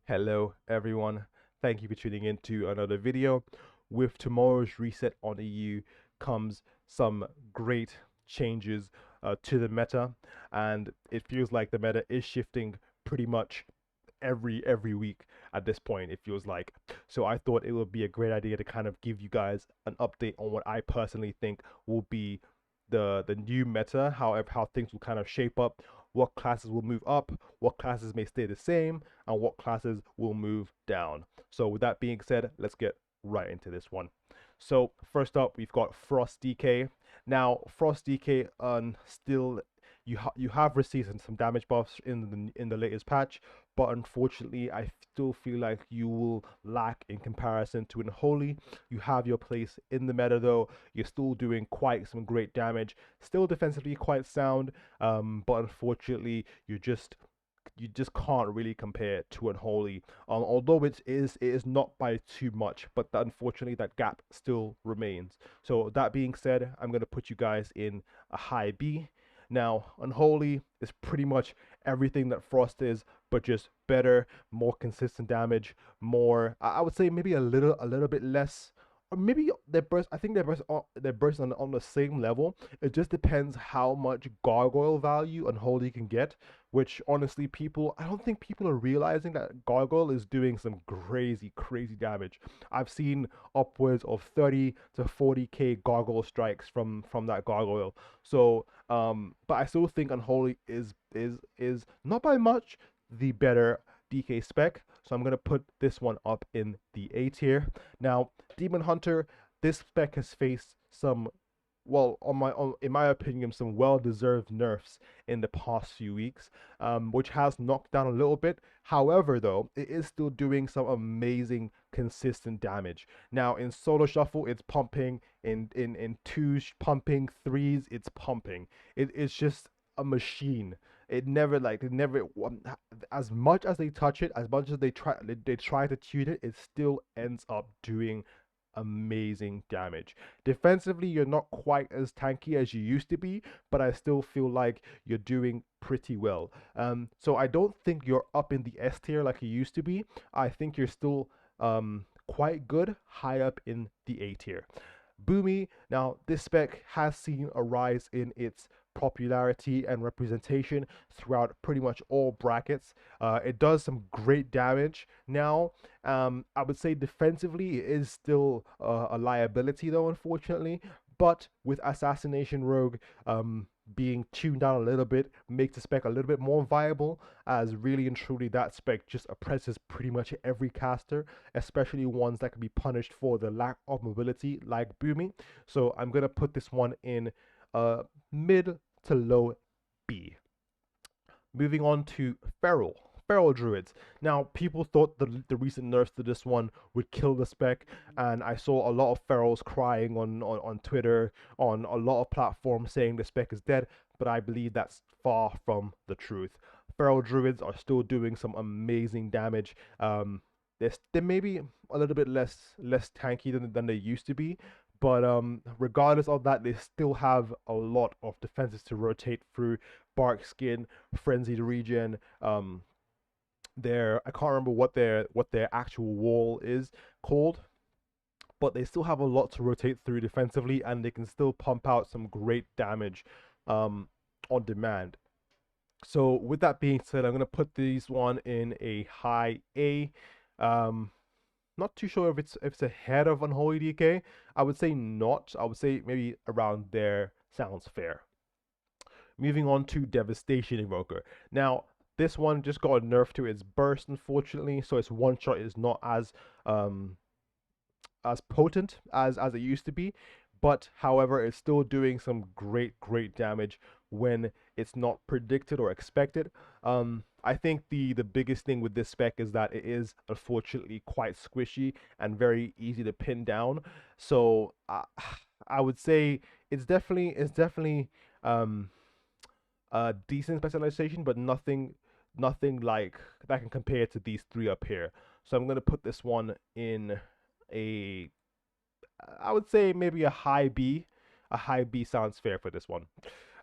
Hello everyone, thank you for tuning in to another video. With tomorrow's reset on EU comes some great changes to the meta, and it feels like the meta is shifting pretty much every week at this point, it feels like. So I thought it would be a great idea to kind of give you guys an update on what I personally think will be the new meta, however how things will kind of shape up, what classes will move up, what classes may stay the same, and what classes will move down. So with that being said, let's get right into this one. So first up, we've got Frost DK. Now Frost DK still you have received some damage buffs in the latest patch, but unfortunately I still feel like you will lack in comparison to Unholy. You have your place in the meta though. You're still doing quite some great damage, still defensively quite sound, but unfortunately you just can't really compare to Unholy. Although it is not by too much, but unfortunately that gap still remains. So that being said, I'm gonna put you guys in a high B. Now, Unholy is pretty much everything that Frost is, but just better, more consistent damage, more. I would say maybe a little bit less, or maybe their burst. I think their burst on the same level. It just depends how much gargoyle value Unholy can get. Which honestly, I don't think people are realizing that gargoyle is doing some crazy damage. I've seen upwards of 30 to 40k gargoyle strikes from that gargoyle. So but I still think Unholy is not by much the better DK spec. So I'm gonna put this one up in the A tier. Now, Demon Hunter, this spec has faced some, well, in my opinion, some well-deserved nerfs in the past few weeks, which has knocked down a little bit. However, though, it is still doing some amazing, consistent damage. Now, in solo shuffle, it's pumping. In twos, pumping. Threes, it's pumping. It's just a machine. It never, as much as they touch it, as much as they try to tune it, it still ends up doing amazing damage. Defensively, you're not quite as tanky as you used to be, but I still feel like you're doing pretty well. So I don't think you're up in the S tier like you used to be. I think you're still quite good, high up in the A tier. Boomy, now this spec has seen a rise in its popularity and representation throughout pretty much all brackets. It does some great damage now. I would say defensively it is still a liability though, unfortunately. But with Assassination Rogue being tuned down a little bit, makes the spec a little bit more viable, as really and truly that spec just oppresses pretty much every caster, especially ones that can be punished for the lack of mobility like Boomy. So I'm gonna put this one in mid to low B. Moving on to Feral Druids. Now, people thought the recent nerfs to this one would kill the spec, and I saw a lot of Ferals crying on Twitter, on a lot of platforms saying the spec is dead, but I believe that's far from the truth. Feral Druids are still doing some amazing damage. They may be a little bit less tanky than they used to be, but regardless of that, they still have a lot of defenses to rotate through. Bark Skin, Frenzied Regen, I can't remember what their actual wall is called, but they still have a lot to rotate through defensively, and they can still pump out some great damage on demand. So with that being said, I'm gonna put these one in a high A. Not too sure if it's ahead of Unholy DK. I would say not. I would say maybe around there sounds fair. Moving on to Devastation Invoker. Now, this one just got a nerf to its burst, unfortunately, so its one shot is not as potent as it used to be. But however, it's still doing some great damage when it's not predicted or expected. I think the biggest thing with this spec is that it is unfortunately quite squishy and very easy to pin down. So I would say it's definitely a decent specialization, but nothing like that can compare to these three up here. So I'm gonna put this one in a, I would say maybe a high B. A high B sounds fair for this one.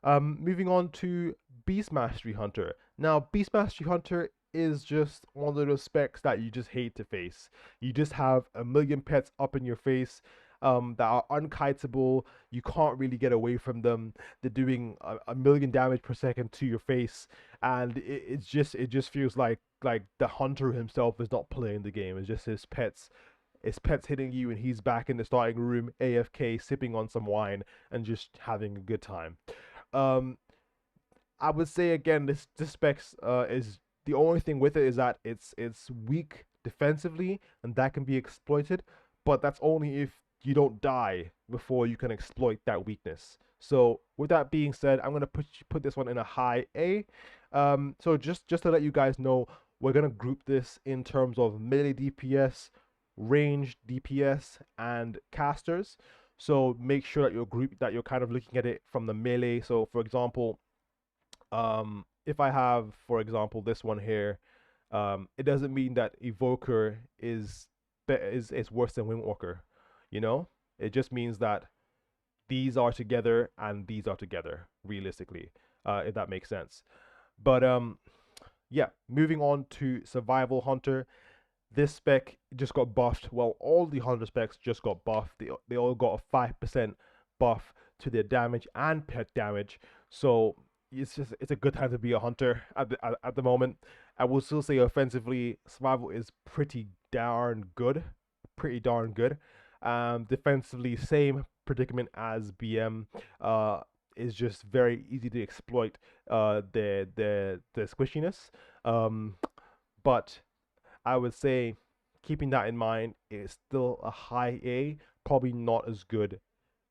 Moving on to Beast Mastery Hunter. Now, Beast Mastery Hunter is just one of those specs that you just hate to face. You just have a million pets up in your face, that are unkiteable. You can't really get away from them. They're doing a million damage per second to your face, and it just feels like the hunter himself is not playing the game. It's just his pets hitting you, and he's back in the starting room, AFK, sipping on some wine and just having a good time. Um, I would say again, this specs is the only thing with it is that it's weak defensively, and that can be exploited, but that's only if you don't die before you can exploit that weakness. So with that being said, I'm gonna put this one in a high A. So just to let you guys know, we're gonna group this in terms of melee DPS, range DPS, and casters. So make sure that you're kind of looking at it from the melee. So for example, if I have, for example, this one here, it doesn't mean that Evoker is worse than Windwalker, you know? It just means that these are together and these are together, realistically, if that makes sense. But yeah, moving on to Survival Hunter. This spec just got buffed. Well, all the Hunter specs just got buffed. They all got a 5% buff to their damage and pet damage. So it's a good time to be a hunter at the moment. I will still say offensively, survival is pretty darn good, pretty darn good. Defensively, same predicament as BM. Is just very easy to exploit the squishiness. But I would say keeping that in mind, it's still a high A, probably not as good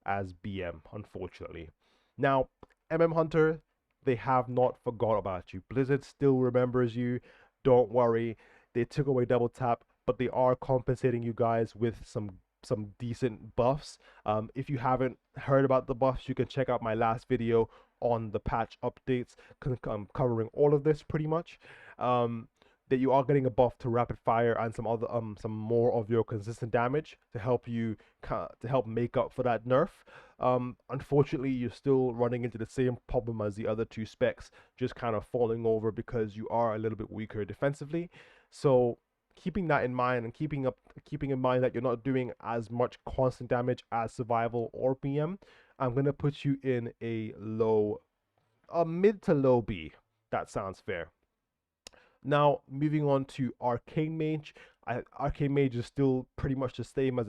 as BM, unfortunately. Now, MM Hunter, they have not forgot about you. Blizzard still remembers you. Don't worry. They took away double tap, but they are compensating you guys with some decent buffs. If you haven't heard about the buffs, you can check out my last video on the patch updates, covering all of this pretty much. That you are getting a buff to rapid fire and some more of your consistent damage to help make up for that nerf. Unfortunately, you're still running into the same problem as the other two specs, just kind of falling over because you are a little bit weaker defensively. So keeping that in mind and keeping in mind that you're not doing as much constant damage as survival or BM, I'm gonna put you in a mid to low B. That sounds fair. Now, moving on to Arcane Mage. Arcane Mage is still pretty much the same as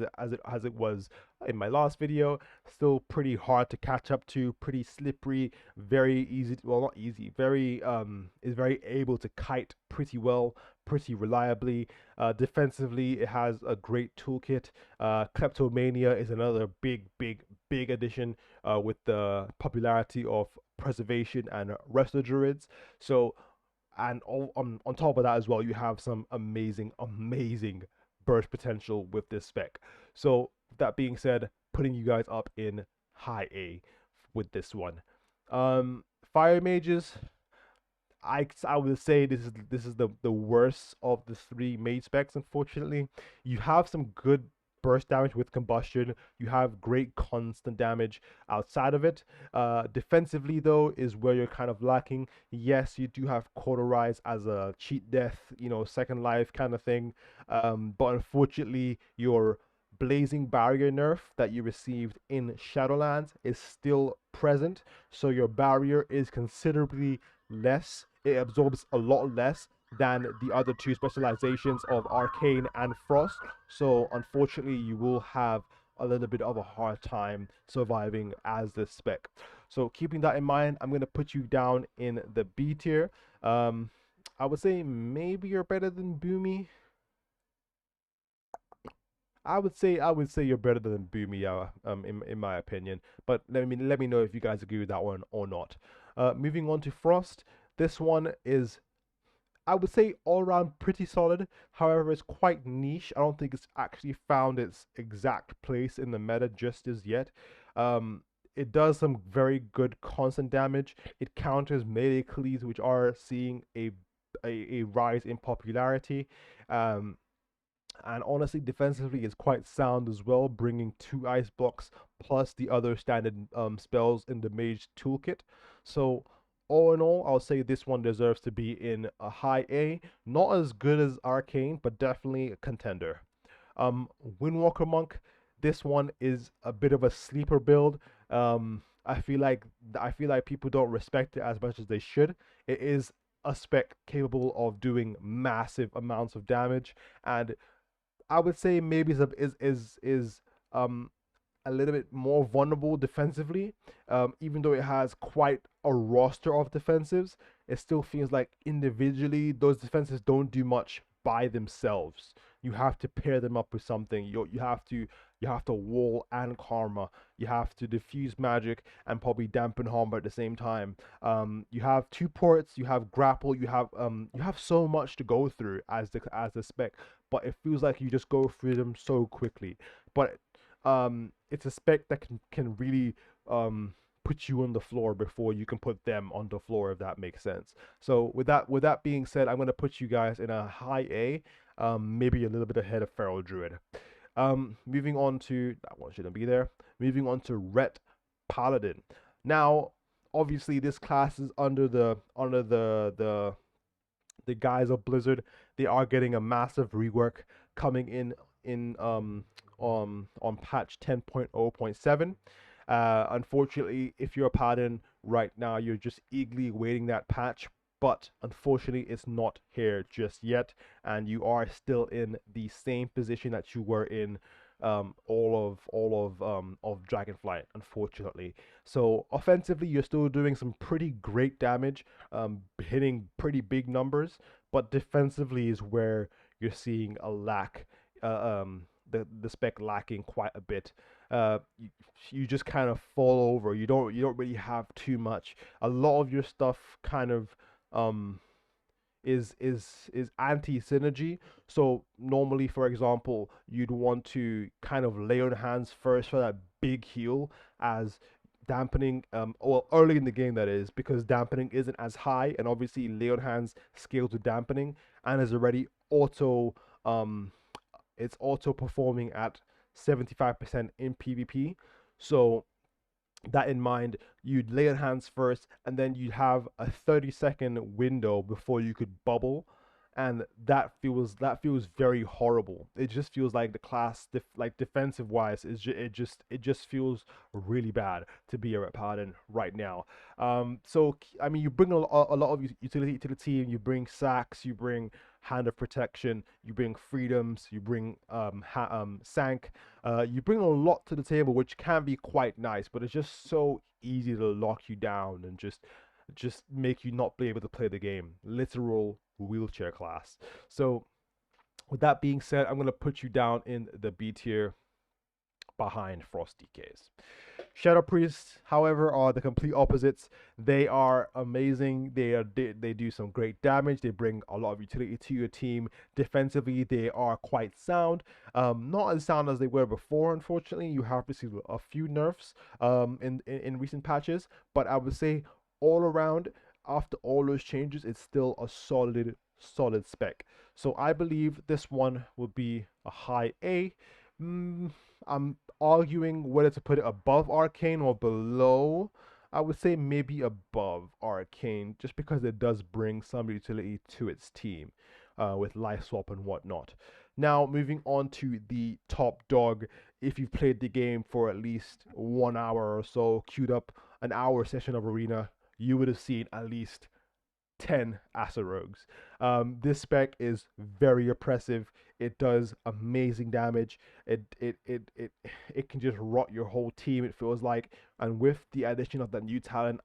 it was in my last video. Still pretty hard to catch up to, pretty slippery, very easy. Well, not easy. Very is very able to kite pretty well, pretty reliably. Defensively, it has a great toolkit. Kleptomania is another big addition with the popularity of preservation and resto druids. So and on top of that as well, you have some amazing burst potential with this spec. So that being said, putting you guys up in high A with this one. Fire mages, I would say this is the worst of the three mage specs. Unfortunately, you have some good burst damage with combustion. You have great constant damage outside of it. Defensively though is where you're kind of lacking. Yes, you do have cauterize as a cheat death, second life kind of thing. But unfortunately, your blazing barrier nerf that you received in Shadowlands is still present. So your barrier is considerably less. It absorbs a lot less than the other two specializations of Arcane and Frost. So unfortunately, you will have a little bit of a hard time surviving as this spec. So keeping that in mind, I'm going to put you down in the B tier. I would say maybe you're better than Boomy. I would say you're better than Boomy, in my opinion. But let me know if you guys agree with that one or not. Moving on to Frost. This one is, I would say, all around pretty solid. However, it's quite niche. I don't think it's actually found its exact place in the meta just as yet. It does some very good constant damage. It counters melee cleaves, which are seeing a rise in popularity. And honestly, defensively is quite sound as well, bringing 2 ice blocks plus the other standard spells in the mage toolkit. So all in all, I'll say this one deserves to be in a high A. Not as good as Arcane, but definitely a contender. Windwalker Monk, this one is a bit of a sleeper build. I feel like people don't respect it as much as they should. It is a spec capable of doing massive amounts of damage, and I would say maybe is a little bit more vulnerable defensively. Even though it has quite a roster of defensives, it still feels like individually those defenses don't do much by themselves. You have to pair them up with something. You have to wall and karma. You have to diffuse magic and probably dampen harm at the same time. You have two ports. You have grapple. You have so much to go through as the spec, but it feels like you just go through them so quickly. But it's a spec that can really put you on the floor before you can put them on the floor, if that makes sense. So with that being said, I'm gonna put you guys in a high A, maybe a little bit ahead of Feral Druid. Moving on to that one shouldn't be there. Moving on to Ret Paladin. Now, obviously, this class is under the guys of Blizzard. They are getting a massive rework coming on patch 10.0.7. Unfortunately, if you're a paladin right now, you're just eagerly waiting that patch. But unfortunately, it's not here just yet, and you are still in the same position that you were in all of Dragonflight, unfortunately. So offensively, you're still doing some pretty great damage, hitting pretty big numbers, but defensively is where you're seeing a lack, the spec lacking quite a bit. You just kind of fall over. You don't really have too much. A lot of your stuff kind of um is anti synergy. So normally, for example, you'd want to kind of lay on hands first for that big heal, as dampening well, early in the game, that is, because dampening isn't as high, and obviously lay on hands scales with dampening and is already um auto performing at 75% in PvP. So that in mind, you'd lay on hands first, and then you'd have a 30-second window before you could bubble, and that feels very horrible. It just feels like the class, like defensive wise, it just feels really bad to be a Ret Paladin right now. So I mean, you bring a lot of utility to the team. You bring sacks, you bring Hand of Protection, you bring freedoms, you bring sank, you bring a lot to the table, which can be quite nice, but it's just so easy to lock you down and just make you not be able to play the game. Literal wheelchair class. So with that being said, I'm gonna put you down in the B tier behind Frost DKs. Shadow Priests, however, are the complete opposites. They are amazing. They do some great damage. They bring a lot of utility to your team. Defensively, they are quite sound. Not as sound as they were before, unfortunately. You have received a few nerfs in recent patches, but I would say all around, after all those changes, it's still a solid spec. So I believe this one will be a high A. I'm arguing whether to put it above Arcane or below. I would say maybe above Arcane, just because it does bring some utility to its team, with life swap and whatnot. Now, moving on to the top dog. If you've played the game for at least 1 hour or so, queued up an hour session of Arena, you would have seen at least 10 Asa Rogues. This spec is very oppressive. It does amazing damage. It can just rot your whole team, it feels like. And with the addition of that new talent,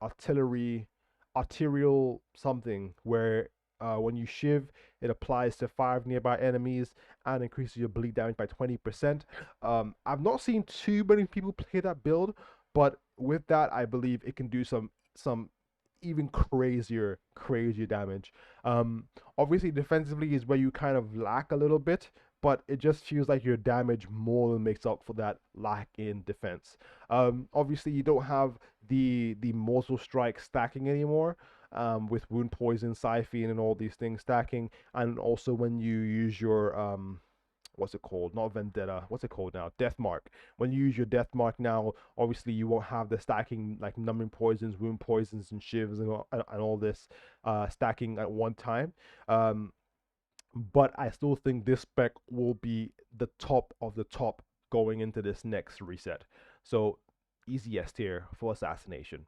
arterial something, where when you shiv, it applies to 5 nearby enemies and increases your bleed damage by 20%. I've not seen too many people play that build, but with that, I believe it can do some even crazier damage. Obviously defensively is where you kind of lack a little bit, but it just feels like your damage more than makes up for that lack in defense. Obviously you don't have the mortal strike stacking anymore, with wound poison, siphon, and all these things stacking, and also when you use your what's it called? Not vendetta. What's it called now? Death mark. When you use your death mark now, obviously you won't have the stacking like numbing poisons, wound poisons, and shivs and all this stacking at one time. Um, but I still think this spec will be the top of the top going into this next reset. So easy S tier for assassination.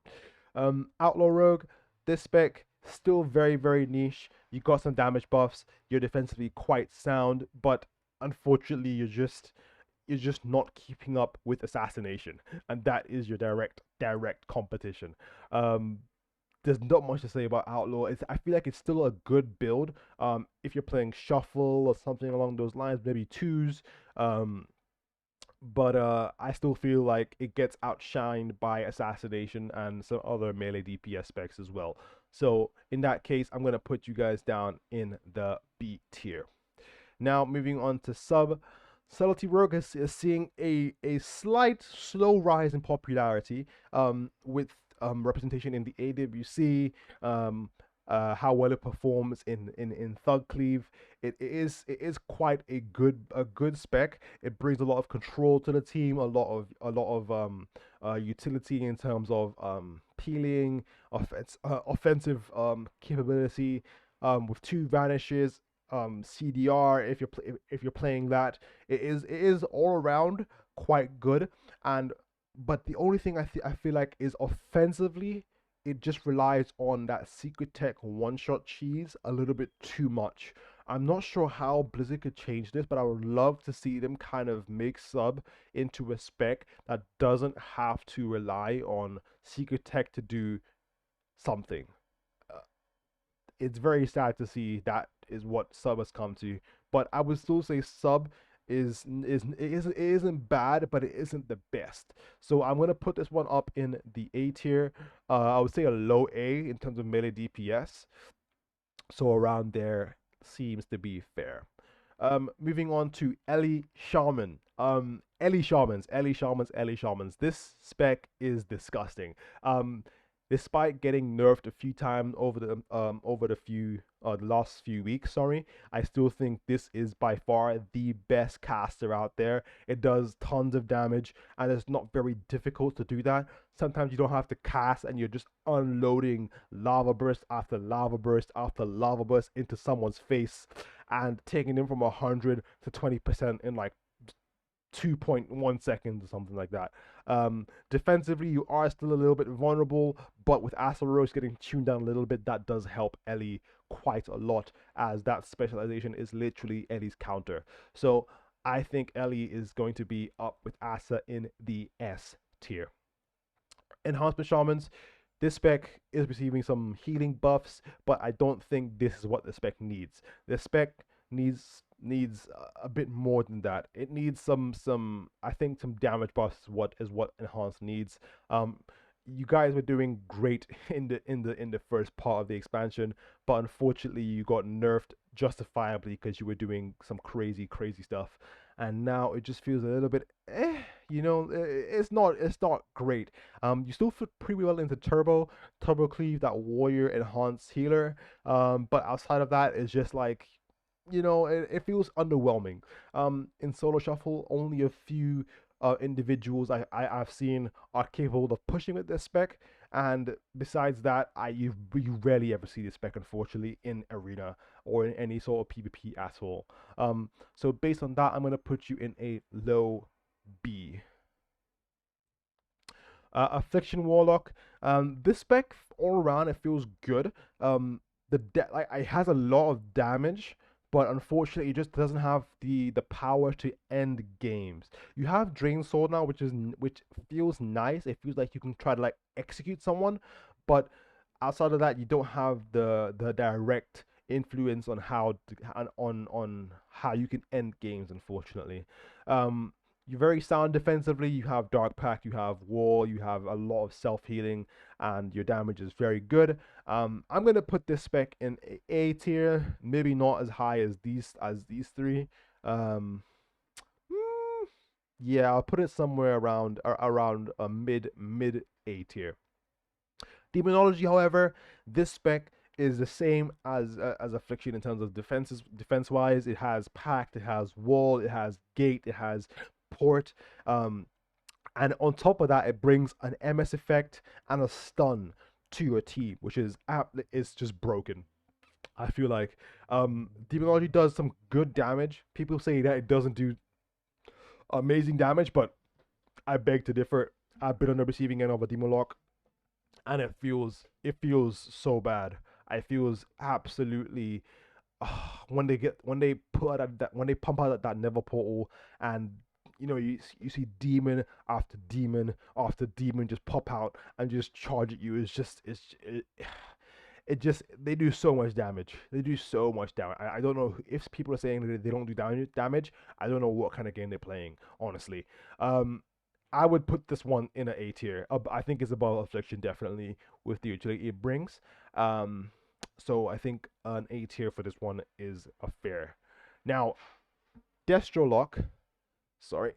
Outlaw Rogue, this spec still very niche. You got some damage buffs. You're defensively quite sound, but unfortunately you're just not keeping up with assassination, and that is your direct competition. Um, there's not much to say about Outlaw. I feel like it's still a good build. If you're playing Shuffle or something along those lines, maybe twos. Um, but I still feel like it gets outshined by Assassination and some other melee DPS specs as well. So in that case, I'm gonna put you guys down in the B tier. Now moving on to sub. Subtlety Rogue is seeing a slight slow rise in popularity with representation in the AWC, how well it performs in Thug Cleave. It is quite a good spec. It brings a lot of control to the team, a lot of utility in terms of peeling, offensive capability, with two vanishes, CDR. If you're playing that, it is all around quite good. And but the only thing I feel like is offensively, it just relies on that secret tech one shot cheese a little bit too much. I'm not sure how Blizzard could change this, but I would love to see them kind of make sub into a spec that doesn't have to rely on secret tech to do something. Uh, it's very sad to see that is what sub has come to. But I would still say sub it isn't bad, but it isn't the best. So I'm gonna put this one up in the A tier. I would say a low A in terms of melee DPS. So around there seems to be fair. Moving on to Ellie Shaman. Ellie Shamans. This spec is disgusting. Despite getting nerfed a few times over the last few weeks, sorry, I still think this is by far the best caster out there. It does tons of damage, and it's not very difficult to do that. Sometimes you don't have to cast, and you're just unloading lava burst after lava burst after lava burst into someone's face, and taking them from 100 to 20% in like 2.1 seconds or something like that. Defensively, you are still a little bit vulnerable, but with Astaros getting tuned down a little bit, that does help Ellie quite a lot, as that specialization is literally Ellie's counter. So I think Ellie is going to be up with Asa in the S tier. Enhancement Shamans, this spec is receiving some healing buffs, but I don't think this is what the spec needs. The spec needs a bit more than that. It needs some I think some damage buffs. What enhanced needs. You guys were doing great in the first part of the expansion, but unfortunately you got nerfed justifiably because you were doing some crazy stuff, and now it just feels a little bit it's not great. You still fit pretty well into turbo cleave, that warrior enhanced healer, but outside of that it's just like it feels underwhelming. In solo shuffle, only a few individuals I've seen are capable of pushing with this spec, and besides that, you rarely ever see this spec, unfortunately, in arena or in any sort of PvP at all. So based on that, I'm gonna put you in a low B. Affliction Warlock. This spec all around it feels good. Like it has a lot of damage, but unfortunately, it just doesn't have the power to end games. You have Drain Sword now, which feels nice. It feels like you can try to like execute someone, but outside of that, you don't have the direct influence on on how you can end games. Unfortunately, you're very sound defensively. You have Dark Pact, you have War, you have a lot of self healing, and your damage is very good. I'm gonna put this spec in A tier, maybe not as high as these three. Um, yeah, I'll put it somewhere around a mid A tier. Demonology, however, this spec is the same as Affliction in terms of defense wise. It has Pact, it has Wall, it has Gate, it has Port. Um, and on top of that, it brings an MS effect and a stun to your team, which is just broken. I feel like Demonology does some good damage. People say that it doesn't do amazing damage, but I beg to differ. I've been on the receiving end of a Demolock, and it feels so bad. It feels absolutely when they put out when they pump out that Never portal, and you see demon after demon after demon just pop out and just charge at you. It just they do so much damage. They do so much damage. I don't know if people are saying that they don't do damage. I don't know what kind of game they're playing, honestly. Um, I would put this one in an A tier. I think it's above Affliction definitely with the utility it brings. Um, so I think an A tier for this one is a fair. Now, Destrolock, sorry,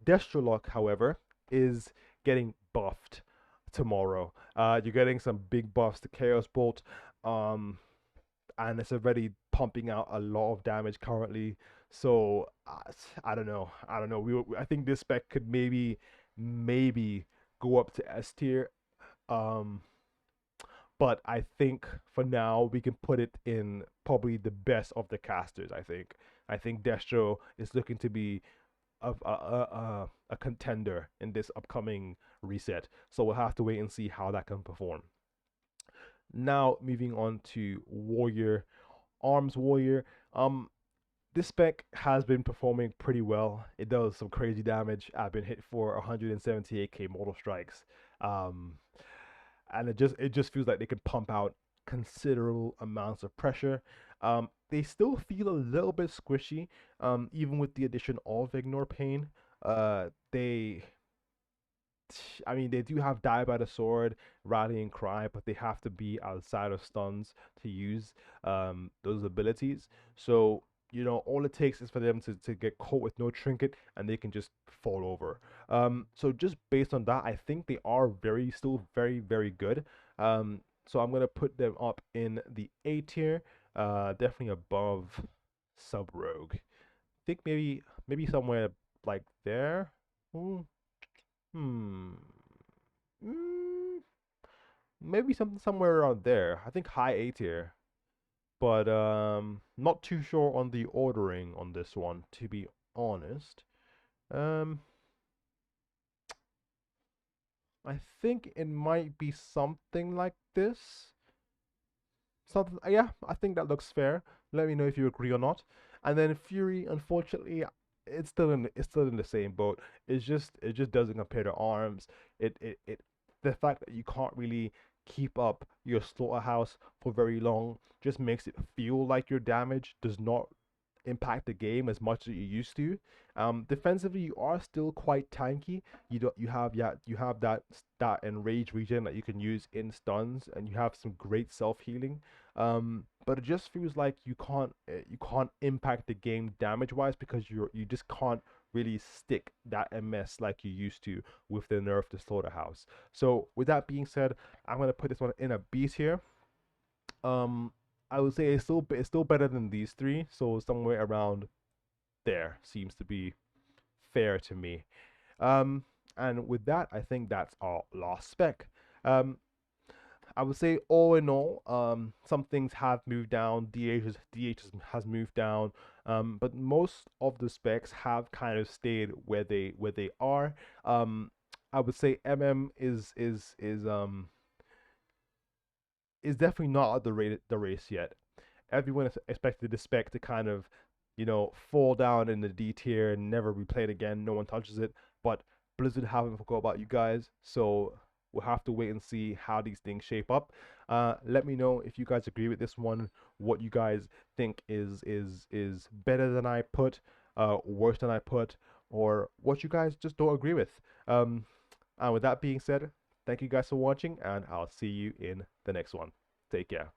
Destrolock, however, is getting buffed tomorrow. You're getting some big buffs to Chaos Bolt, um, and it's already pumping out a lot of damage currently. So I don't know. I don't know. I think this spec could maybe go up to S tier. Um, but I think for now we can put it in probably the best of the casters. I think Destro is looking to be a contender in this upcoming reset. So we'll have to wait and see how that can perform. Now moving on to Warrior, Arms Warrior. This spec has been performing pretty well. It does some crazy damage. I've been hit for 178k mortal strikes. Um, and it just feels like they can pump out considerable amounts of pressure. They still feel a little bit squishy, even with the addition of Ignore Pain. They, I mean, they do have Die by the Sword, Rallying Cry, but they have to be outside of stuns to use those abilities. So all it takes is for them to get caught with no trinket, and they can just fall over. So just based on that, I think they are still very, very good. So I'm gonna put them up in the A tier, definitely above Sub Rogue. I think maybe somewhere like there. Hmm. Hmm. Mm, maybe somewhere around there. I think high A tier, but not too sure on the ordering on this one, to be honest. Um, I think it might be something like this. Something, yeah, I think that looks fair. Let me know if you agree or not. And then Fury, unfortunately, it's still in the same boat. It just doesn't compare to Arms. It the fact that you can't really keep up your slaughterhouse for very long just makes it feel like your damage does not impact the game as much as you used to. Defensively, you are still quite tanky. You have that enrage regen that you can use in stuns, and you have some great self healing. But it just feels like you can't impact the game damage wise because you just can't really stick that MS like you used to with the nerf to slaughterhouse. So with that being said, I'm gonna put this one in a B tier. Um, I would say it's still better than these three, so somewhere around there seems to be fair to me. Um, and with that, I think that's our last spec. Um, I would say all in all, some things have moved down. DH has moved down, but most of the specs have kind of stayed where they are. Um, I would say MM is definitely not at the race yet. Everyone expected the spec to kind of, fall down in the D tier and never be played again. No one touches it, but Blizzard haven't forgot about you guys, so we'll have to wait and see how these things shape up. Let me know if you guys agree with this one. What you guys think is better than I put, worse than I put, or what you guys just don't agree with. And with that being said, thank you guys for watching, and I'll see you in the next one. Take care.